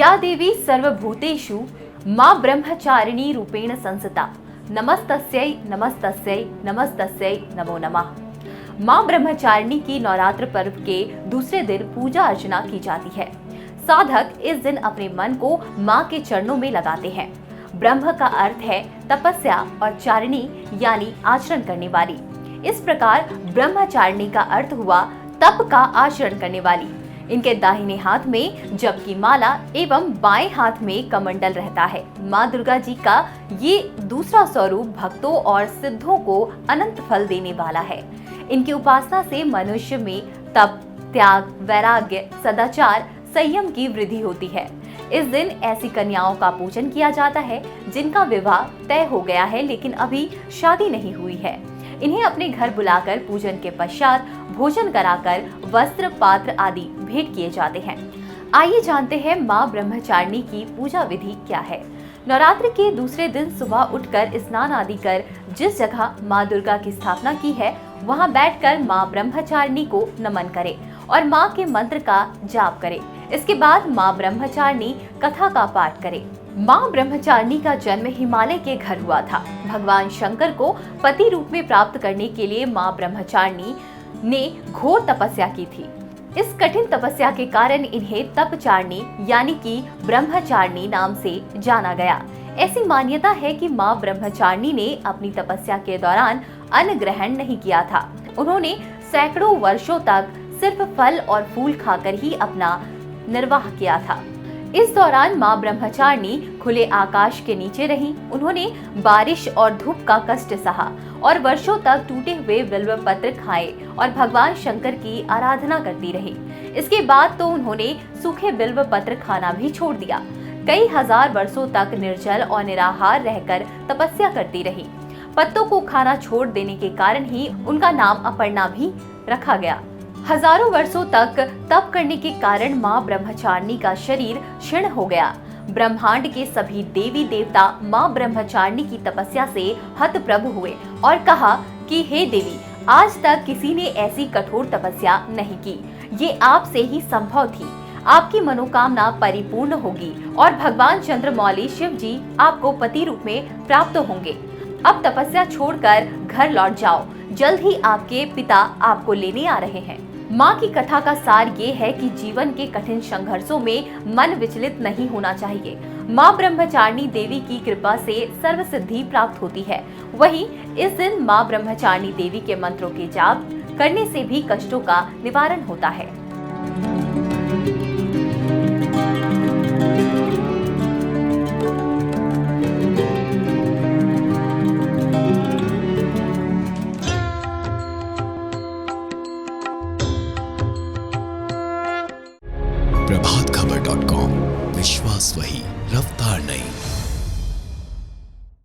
या देवी सर्वभूतेषु मां ब्रह्मचारिणी रूपेण संस्थिता नमस्तस्यै नमस्तस्यै नमस्तस्यै नमो नमः। मां ब्रह्मचारिणी की नवरात्र पर्व के दूसरे दिन पूजा अर्चना की जाती है। साधक इस दिन अपने मन को मां के चरणों में लगाते हैं। ब्रह्म का अर्थ है तपस्या और चारिणी यानी आचरण करने वाली। इस प्रकार ब्रह्मचारिणी का अर्थ हुआ तप का आचरण करने वाली। इनके दाहिने हाथ में जप की माला एवं बाएं हाथ में कमंडल रहता है। मां दुर्गा जी का ये दूसरा स्वरूप भक्तों और सिद्धों को अनंत फल देने वाला है। इनकी उपासना से मनुष्य में तप, त्याग, वैराग्य, सदाचार, संयम की वृद्धि होती है। इस दिन ऐसी कन्याओं का पूजन किया जाता है जिनका विवाह तय हो गया है लेकिन अभी शादी नहीं हुई है। इन्हें अपने घर बुलाकर पूजन के पश्चात भोजन कराकर वस्त्र, पात्र आदि भेंट किए जाते हैं। आइए जानते हैं मां ब्रह्मचारिणी की पूजा विधि क्या है। नवरात्र के दूसरे दिन सुबह उठकर स्नान आदि कर जिस जगह मां दुर्गा की स्थापना की है वहां बैठकर मां ब्रह्मचारिणी को नमन करें और मां के मंत्र का जाप करें। इसके बाद मां ब्रह्मचारिणी कथा का पाठ करें। मां ब्रह्मचारिणी का जन्म हिमालय के घर हुआ था। भगवान शंकर को पति रूप में प्राप्त करने के लिए मां ब्रह्मचारिणी ने घोर तपस्या की थी। इस कठिन तपस्या के कारण इन्हें तपचारिणी यानी कि ब्रह्मचारिणी नाम से जाना गया। ऐसी मान्यता है कि मां ब्रह्मचारिणी ने अपनी तपस्या के दौरान अन्न ग्रहण नहीं किया था। उन्होंने सैकड़ों वर्षों तक सिर्फ फल और फूल खाकर ही अपना निर्वाह किया था। इस दौरान मां ब्रह्मचारिणी खुले आकाश के नीचे रहीं। उन्होंने बारिश और धूप का कष्ट सहा और वर्षों तक टूटे हुए बिल्व पत्र खाए और भगवान शंकर की आराधना करती रही। इसके बाद तो उन्होंने सूखे बिल्व पत्र खाना भी छोड़ दिया। कई हजार वर्षों तक निर्जल और निराहार रहकर तपस्या करती रही। पत्तों को खाना छोड़ देने के कारण ही उनका नाम अपर्णा भी रखा गया। हजारों वर्षों तक तप करने के कारण मां ब्रह्मचारिणी का शरीर क्षीण हो गया। ब्रह्मांड के सभी देवी देवता मां ब्रह्मचारिणी की तपस्या से हतप्रभ हुए और कहा कि हे देवी, आज तक किसी ने ऐसी कठोर तपस्या नहीं की। ये आपसे ही संभव थी। आपकी मनोकामना परिपूर्ण होगी और भगवान चंद्रमौली शिव जी आपको पति रूप में प्राप्त होंगे। अब तपस्या छोड़कर घर लौट जाओ। जल्द ही आपके पिता आपको लेने आ रहे हैं। माँ की कथा का सार ये है कि जीवन के कठिन संघर्षों में मन विचलित नहीं होना चाहिए। माँ ब्रह्मचारिणी देवी की कृपा से सर्व सिद्धि प्राप्त होती है। वहीं इस दिन माँ ब्रह्मचारिणी देवी के मंत्रों के जाप करने से भी कष्टों का निवारण होता है। प्रभातखबर.com, विश्वास वही, रफ्तार नहीं।